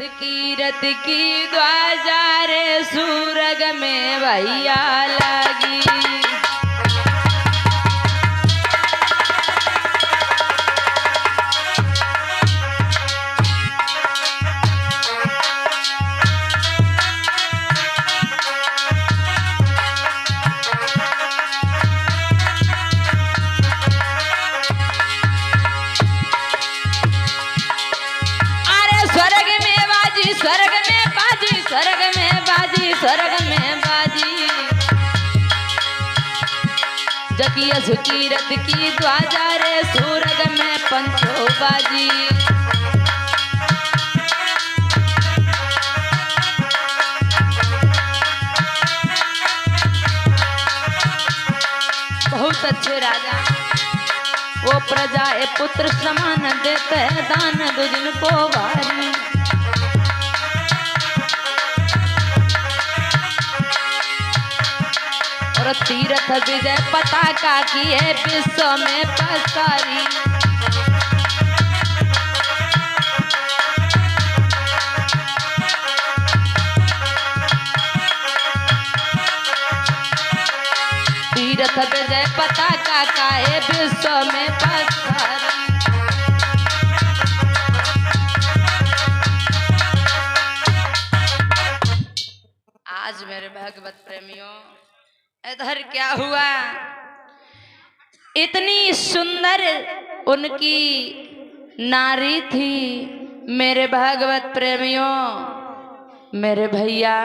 कीरत की ध्वजा रे सूरग में भैया लगी। जकियस कीरत की ध्वजा रे सूरग में पंचो बाजी। बहुत अच्छे राजा वो प्रजा ए पुत्र समान देते दान दुजिन को भारी। और तीरथ विजय पताका की है विश्व में पसारी। तीरथ विजय पताका का है विश्व में पसारी। आज मेरे भगवत प्रेमियों इधर क्या हुआ, इतनी सुंदर उनकी नारी थी। मेरे भागवत प्रेमियों, मेरे भैया,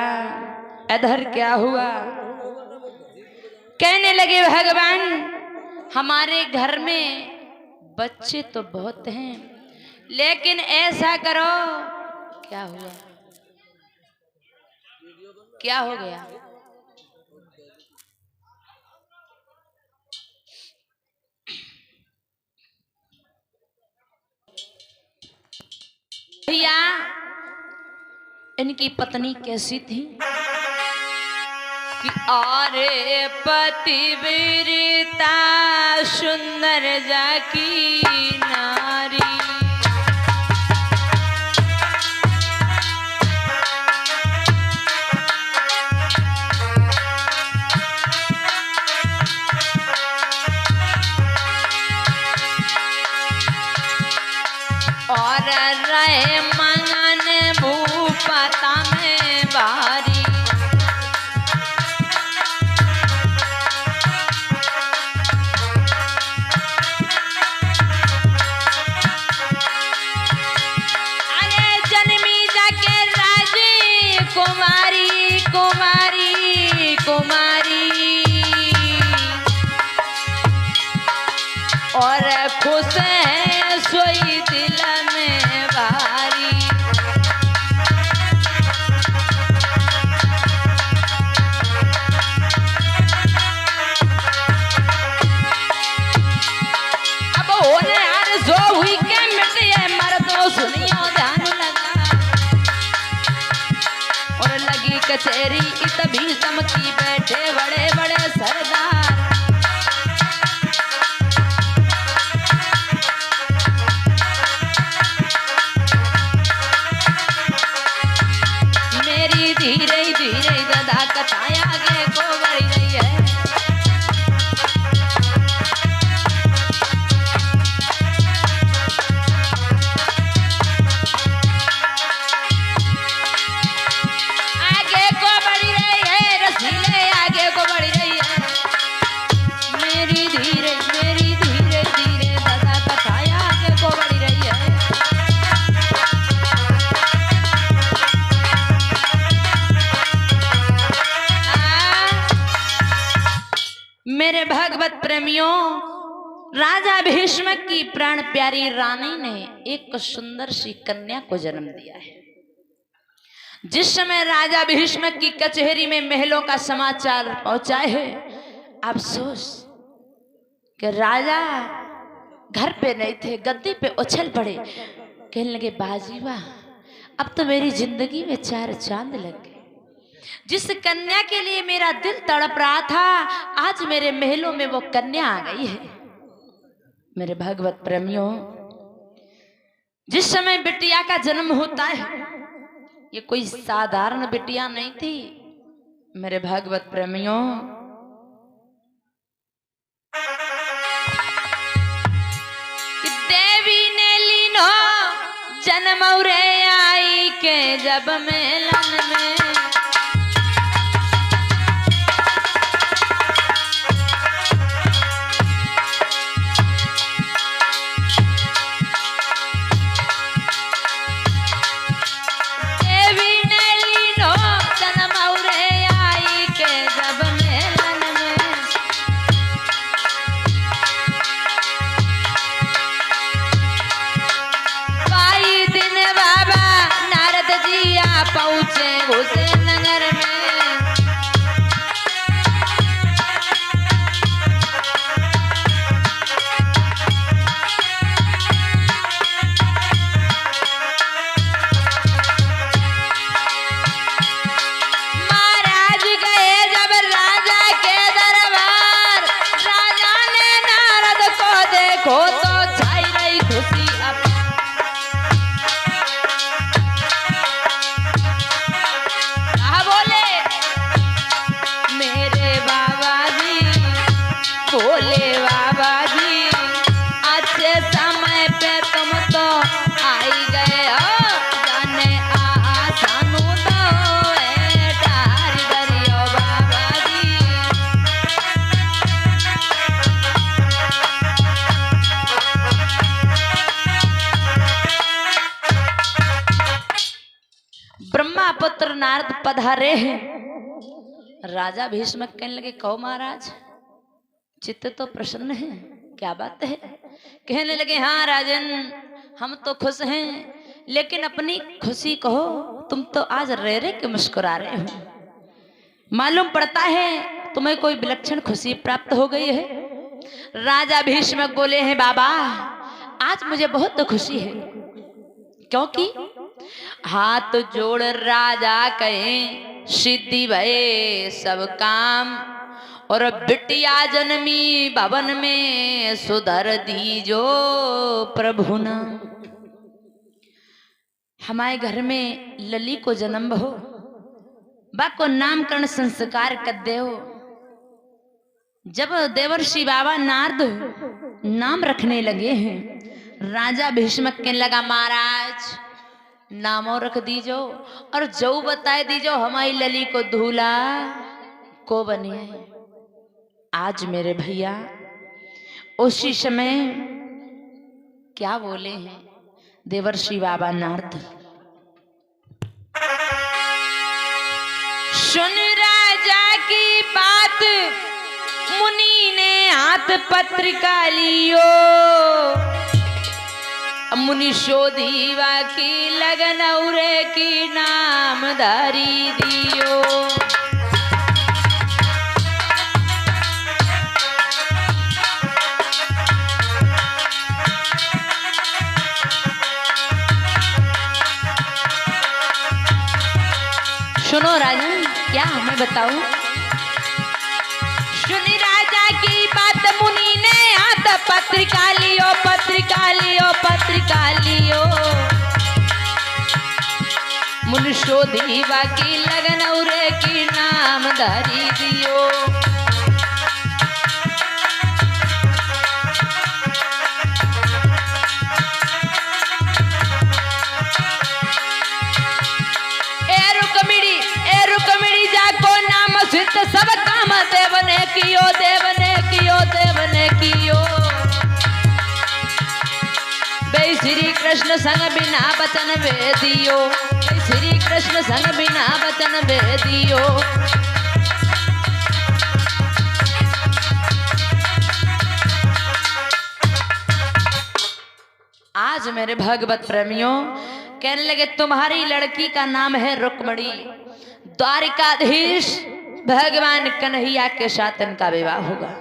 इधर क्या हुआ, कहने लगे भगवान हमारे घर में बच्चे तो बहुत हैं, लेकिन ऐसा करो। क्या हुआ, क्या हो गया? भैया इनकी पत्नी कैसी थी कि आरे पतिव्रता सुंदर जाकी नारी। और रहे मंगन भूपता में बारी। अरे जन्मी जाके राजी कुमारी कुमारी कुमारी। और खुश है सोई दिल में भारी। अब होने यार जो हुई के मिट्टी है मर्दों सुनियो ध्यान लगा। और लगी कचहरी इत भी समकी बैठे बड़े बड़े सरदार। धीरे धीरे गदा कथाएं आगे को बढ़ रही है। आगे को बढ़ रही है रसीले आगे को बढ़ रही है। मेरी धीरे धीरे गदा कथाएं आगे को बढ़ रही है। मेरे भगवत प्रेमियों, राजा भीष्म की प्राण प्यारी रानी ने एक सुंदर सी कन्या को जन्म दिया है। जिस समय राजा भीष्म की कचहरी में महलों का समाचार पहुंचा है, अफसोस कि राजा घर पे नहीं थे, गद्दे पे उछल पड़े। कहने लगे बाजी वाह, अब तो मेरी जिंदगी में चार चांद लग गए। जिस कन्या के लिए मेरा दिल तड़प रहा था, आज मेरे महलों में वो कन्या आ गई है। मेरे भगवत प्रेमियों, जिस समय बिटिया का जन्म होता है ये कोई साधारण बिटिया नहीं थी मेरे भागवत प्रेमियों। कि देवी ने लीनो जन्म रे आई के जब मेलन में, पहुंचे उसे नगर में। महाराज गए जब राजा के दरबार, राजा ने नारद को देखो तो छाई रही खुशी अब। बोले बाबा जी अच्छे समय पे तुम तो आई गए हो, जाने सानू तो डार करियो बाबा जी। ब्रह्मा पुत्र नारद पधारे हैं। राजा भीष्म कहने लगे कहो महाराज चित्त तो प्रसन्न है, क्या बात है? कहने लगे हाँ राजन हम तो खुश हैं, लेकिन अपनी खुशी कहो, तुम तो आज रे रे के मुस्कुरा रहे हो। मालूम पड़ता है तुम्हें कोई विलक्षण खुशी प्राप्त हो गई है। राजा भीष्म बोले हैं बाबा आज मुझे बहुत खुशी है, क्योंकि हाथ जोड़ राजा कहें सिद्धि भये सब काम, और बिटिया जन्मी भवन में सुधर दीजो प्रभु ना। हमारे घर में लली को जन्म हो, बा को नामकरण संस्कार कर दे हो। जब देवर्षि बाबा नारद नाम रखने लगे हैं, राजा भीष्म कहने लगा महाराज नामों रख दीजो और जो बताए दीजो हमारी लली को दूल्हा को बनिए। आज मेरे भैया उसी समय क्या बोले हैं देवर्षि बाबा नारद, सुन राजा की बात मुनि ने हाथ पत्रिका लियो, मुनि शोधीवा की लगन उरे की नामधारी दियो। सुनो राजन क्या मैं बताऊं, सुनी राजा की बात मुनि ने हाथ पत्रिका लियो, पत्रिका लियो, पत्रिका लियो। मुनि शोधीवा की लगन उरे की नाम धरी दियो। सब काम देव ने कियो, देव ने कियो, देव ने कियो। बे श्री कृष्ण संग बिना बचन वेदियो, श्री कृष्ण संग बिना बचन वेदियो। आज मेरे भगवत प्रेमियों कहने लगे तुम्हारी लड़की का नाम है रुक्मणी, द्वारिकाधीश भगवान कन्हैया के साथ इनका विवाह होगा।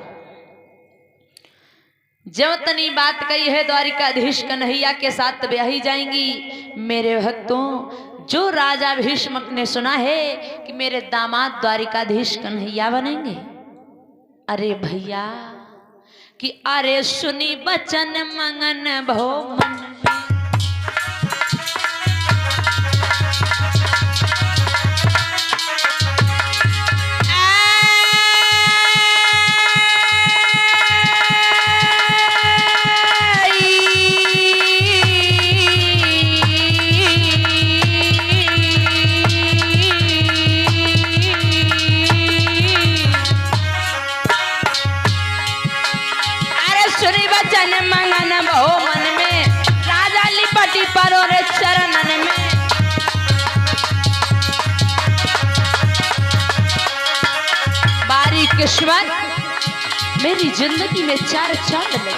जो तनी बात कही है द्वारिकाधीश कन्हैया के साथ ब्याही जाएंगी। मेरे भक्तों जो राजा भीष्म ने सुना है कि मेरे दामाद द्वारिकाधीश कन्हैया बनेंगे, अरे भैया कि अरे सुनी बचन मंगन भो मन में, सुनी बचन मंगन बहु मन में, राजा लिपटी परो रे चरणन में। बारी किस्मत मेरी जिंदगी में चार चांद लगे,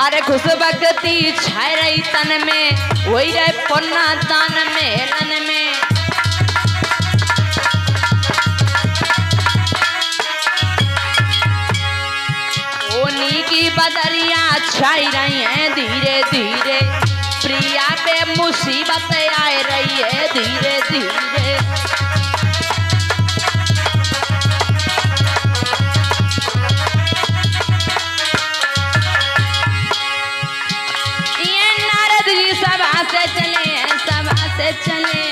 अरे खुश भक्ति छाय रही तन में, वही रहे पुन्ना दान मेलन में। ओनी की बदरिया छाई रही है धीरे धीरे, प्रिया पे मुसीबत आए रही है धीरे धीरे। से चले सभा से चले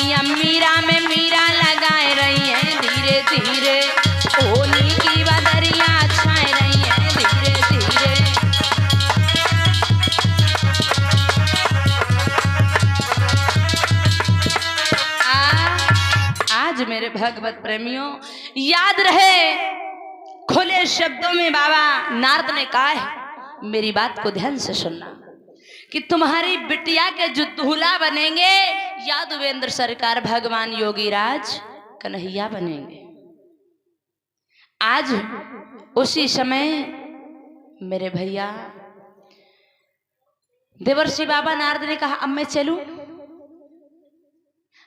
या मीरा में मीरा लगाए रही है धीरे धीरे, होली की बदरिया छाए रही है धीरे धीरे। आज मेरे भगवत प्रेमियों याद रहे, खुले शब्दों में बाबा नारद ने कहा है, मेरी बात को ध्यान से सुनना, कि तुम्हारी बिटिया के जो दूल्हा बनेंगे यादवेंद्र सरकार भगवान योगीराज कन्हैया बनेंगे। आज उसी समय मेरे भैया देवर्षि बाबा नारद ने कहा अब मैं चलूं।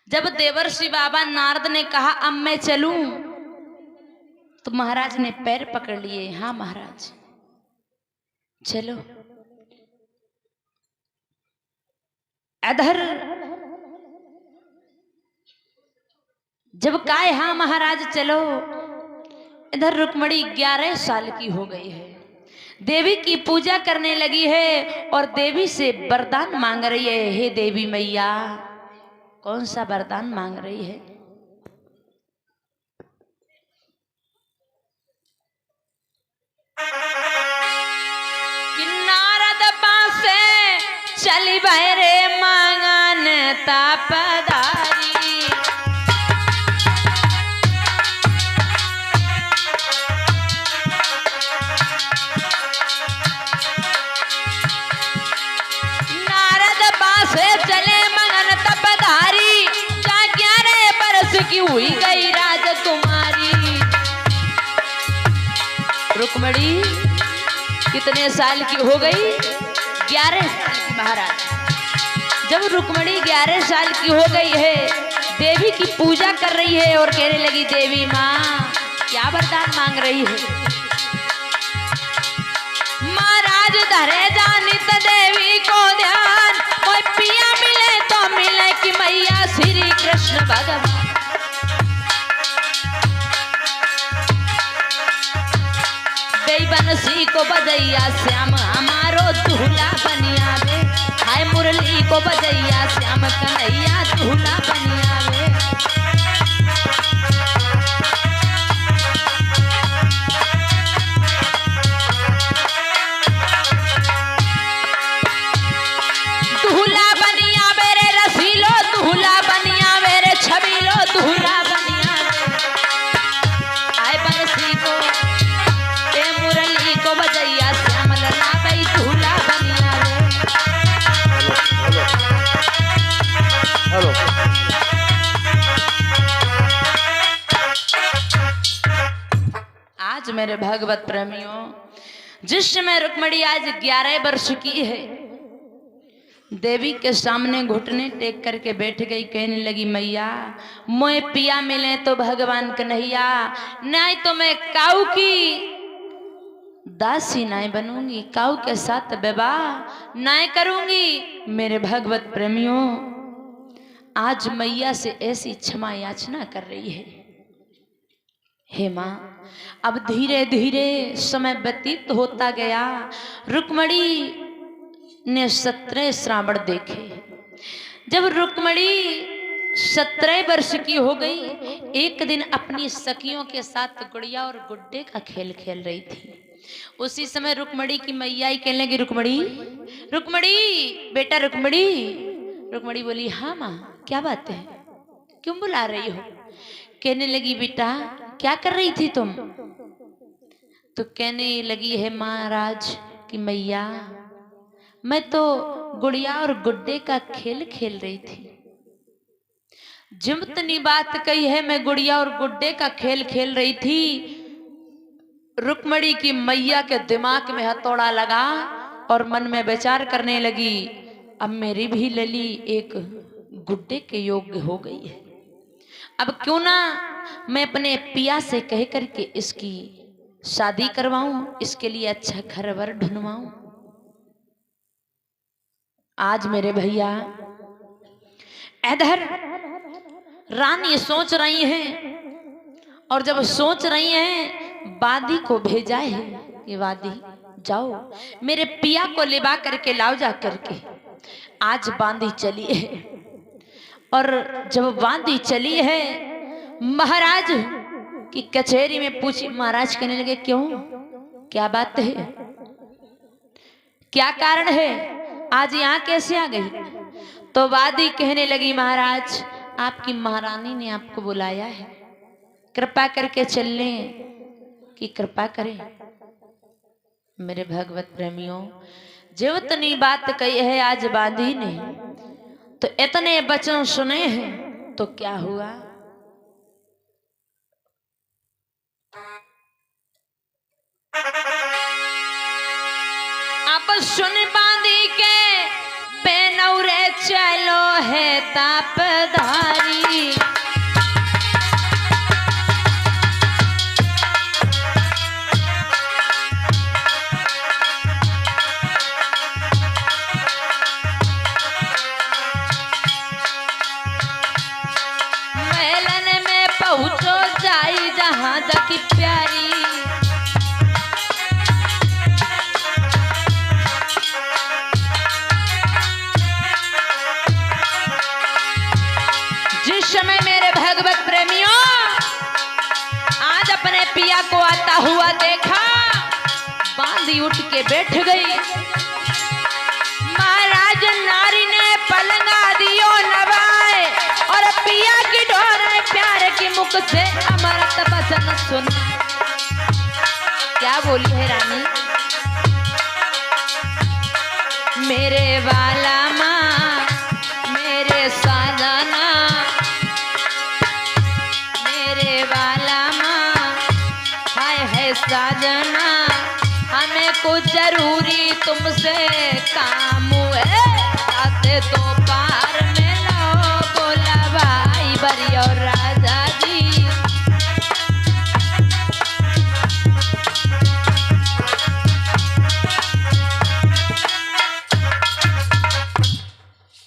जब देवर्षि बाबा नारद ने कहा अब मैं चलूं, तो महाराज ने पैर पकड़ लिए, हाँ महाराज चलो। इधर जब कहा हाँ महाराज चलो, इधर रुक्मणी 11 साल की हो गई है, देवी की पूजा करने लगी है और देवी से वरदान मांग रही है, हे देवी मैया। कौन सा वरदान मांग रही है? कि नारद पासे चली बहरे मांगन तापदारी, नारद पासे चले मगन तपधारी, क्या 11 बरस की हुई गई राजकुमारी। रुक्मणी कितने साल की हो गई? 11 साल की महाराज। जब रुक्मणी 11 साल की हो गई है, देवी की पूजा कर रही है और कहने लगी देवी माँ क्या वरदान मांग रही है? महाराज धरे जानित देवी को ध्यान, कोई पिया मिले तो मिले कि मैया श्री कृष्ण भगवान। बंसी को बजैया श्याम हमारो दूल्हा बनिया वे, हाय मुरली को बजैया श्याम कन्हैया दूल्हा बनिया वे। दूल्हा बनिया मेरे रसीलो, दूल्हा बनिया मेरे छबीलो, दूल्हा बनिया हाय बंसी को को बजैया श्याम लला भाई दूल्हा बनिया रे। हेलो आज मेरे भगवत प्रेमियों, जिस समय रुक्मणी आज 11 वर्ष की है, देवी के सामने घुटने टेक करके बैठ गई, कहने लगी मैया मोए पिया मिले तो भगवान कन्हैया, नहीं तो मैं काऊ की दासी नाय बनूंगी, काऊ के साथ विवाह नाय करूंगी। मेरे भगवत प्रेमियों आज मैया से ऐसी क्षमा याचना कर रही है, हे माँ। अब धीरे धीरे समय व्यतीत होता गया, रुक्मणी ने 17 श्रावण देखे। जब रुक्मणी 17 वर्ष की हो गई, एक दिन अपनी सखियों के साथ गुड़िया और गुड्डे का खेल खेल रही थी। उसी समय रुक्मणी की मैया ही कहने लगी रुक्मणी, रुक्मणी बेटा रुक्मणी रुक्मणी बोली हाँ माँ क्या बात है, क्यों बुला रही हो? कहने लगी बेटा क्या कर रही थी तुम? तो कहने लगी है महाराज कि मैया मैं तो गुड़िया और गुड्डे का खेल खेल रही थी। जितनी बात कही है मैं गुड़िया और गुड्डे का खेल खेल रही थी, रुक्मणी की मैया के दिमाग में हथौड़ा लगा और मन में विचार करने लगी अब मेरी भी लली एक गुड्डे के योग्य हो गई है, अब क्यों ना मैं अपने पिया से कह करके इसकी शादी करवाऊं, इसके लिए अच्छा घर वर ढूंढवाऊं। आज मेरे भैया इधर रानी सोच रही हैं और जब सोच रही हैं वादी को भेजा है कि वादी जाओ मेरे पिया को लेवा करके लाओ जा करके। आज बांदी चली है और जब बांदी चली है महाराज की कचहरी में पूछी, महाराज कहने लगे क्यों क्या बात है, क्या कारण है, आज यहाँ कैसे आ गई? तो वादी कहने लगी महाराज आपकी महारानी ने आपको बुलाया है, कृपा करके चलने की कृपा करें। मेरे भगवत प्रेमियों जितनी बात कही है आज बांधी ने तो इतने वचन सुने हैं तो क्या हुआ? अब सुन बांधी के बेनौरे चलो है तापधारी, मेलन में पहुंचो जाई जहां की प्यारी। समय मेरे भगवत प्रेमियों आज अपने पिया को आता हुआ देखा, बांधी उठ के बैठ गई। महाराज नारी ने पलंगा दियो नवाए और पिया की ढोर प्यार की मुख से अमृत बचन सुन। क्या बोली है रानी? मेरे वाला माँ मेरे साजना, साजना हमें कुछ जरूरी तुमसे काम है, आते तो पार में लो बोला भाई बरी और राजा जी।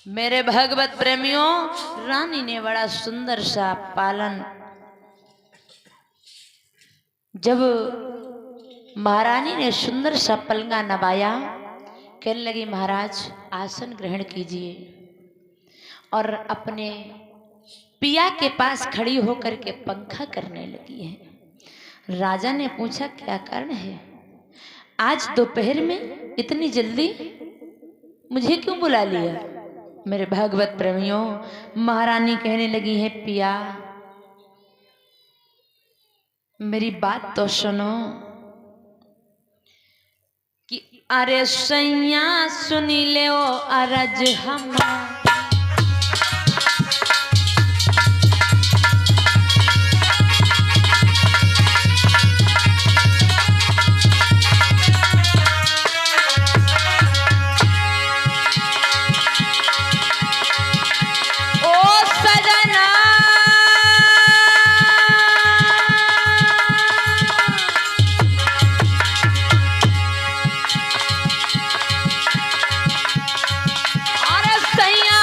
मेरे भगवत प्रेमियों रानी ने बड़ा सुंदर सा पालन, जब महारानी ने सुंदर सा पलंगा नवाया कहने लगी महाराज आसन ग्रहण कीजिए और अपने पिया के पास खड़ी होकर के पंखा करने लगी है। राजा ने पूछा क्या कारण है, आज दोपहर में इतनी जल्दी मुझे क्यों बुला लिया? मेरे भागवत प्रेमियों महारानी कहने लगी है पिया मेरी बात तो सुनो कि अरे सैया सुनी ले ओ अरज हम सैया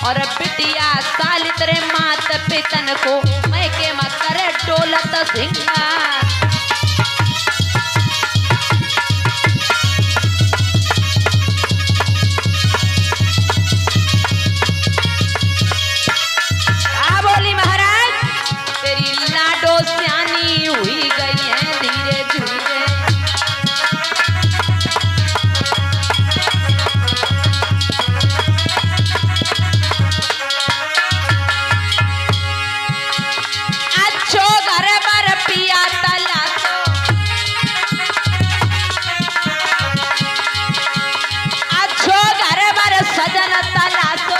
और बिटिया साल तेरे मात पितन को मैं के मत करे डोलत सिंगार। बोली महाराज तेरी लाडो सियानी हुई गई है धीरे धीरे। अच्छो घर पर पिया तला तो अच्छो घर पर सजन तला तो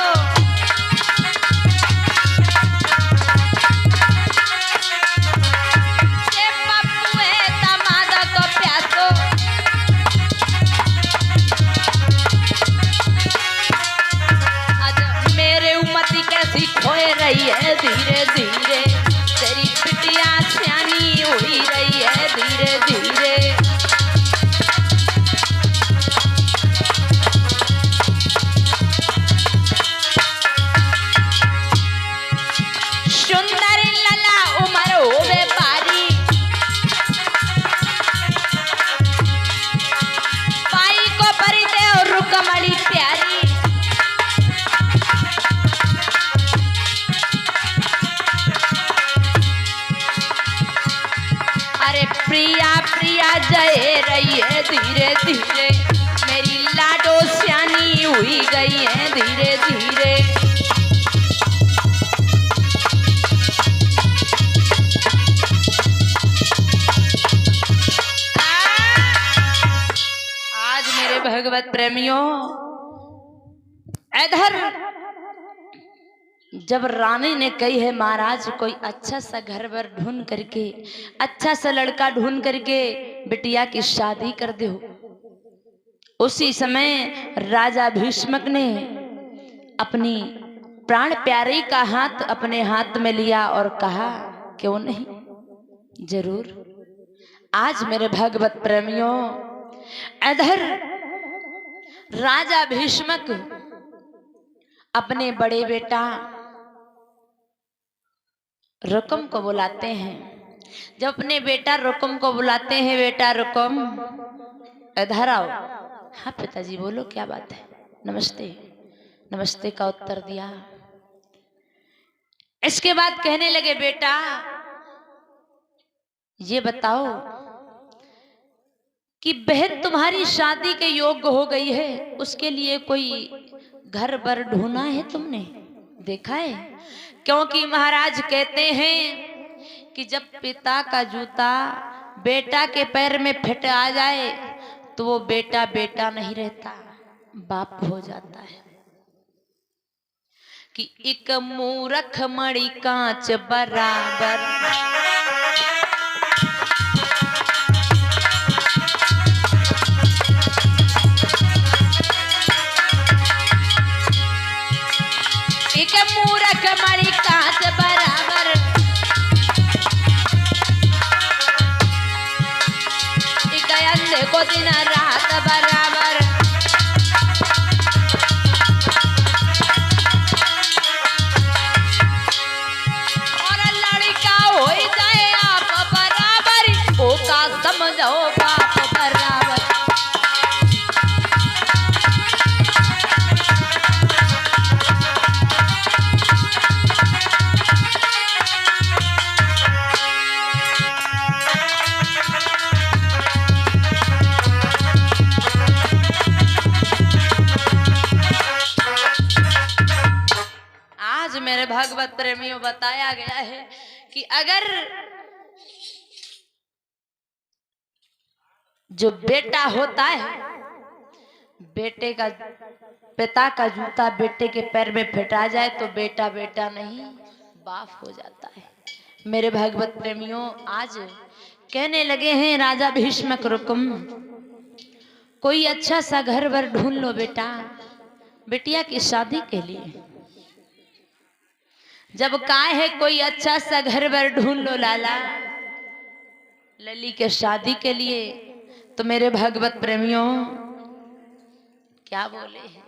खोए रही है धीरे धीरे तेरी बिटिया सियानी हुई रही है धीरे धीरे। सुंदर लला उमर होवे पारी पाई को परी दे और रुकमणी प्यारी। प्रिया प्रिया जय रही है धीरे धीरे मेरी लाडो सियानी हुई गई है धीरे धीरे। आज मेरे भगवत प्रेमियों इधर जब रानी ने कही है महाराज कोई अच्छा सा घर वर ढूंढ करके अच्छा सा लड़का ढूंढ करके बिटिया की शादी कर दो, उसी समय राजा भीष्मक ने अपनी प्राण प्यारी का हाथ अपने हाथ में लिया और कहा क्यों नहीं, जरूर। आज मेरे भगवत प्रेमियों इधर राजा भीष्मक अपने बड़े बेटा रुकम को बुलाते हैं। जब अपने बेटा रुकम को बुलाते हैं, बेटा रुकम इधर आओ। हाँ पिताजी बोलो क्या बात है। नमस्ते नमस्ते का उत्तर दिया। इसके बाद कहने लगे बेटा ये बताओ कि बहन तुम्हारी शादी के योग्य हो गई है, उसके लिए कोई घर बर ढूंढा है तुमने, देखा है? क्योंकि महाराज कहते हैं कि जब पिता का जूता बेटा के पैर में फिट आ जाए तो वो बेटा बेटा नहीं रहता, बाप हो जाता है। कि एक मूर्ख मणि कांच बराबर एक मूर्ख मणि कांच बराबर एक अंधे को दिन रात बराबर और लड़का हो जाए आप बराबर ओ का समझो बाप बराबर। मेरे भगवत प्रेमियों बताया गया है कि अगर जो बेटा होता है, बेटे का पिता का जूता बेटे के पैर में फिटा जाए तो बेटा बेटा नहीं बाप हो जाता है। मेरे भगवत प्रेमियों आज कहने लगे हैं राजा भीष्मक रुकम कोई अच्छा सा घर वर ढूंढ लो बेटा बिटिया की शादी के लिए। जब कहा है कोई अच्छा सा घर वर ढूंढ लो लाला लली के शादी के लिए, तो मेरे भगवत प्रेमियों क्या बोले हैं।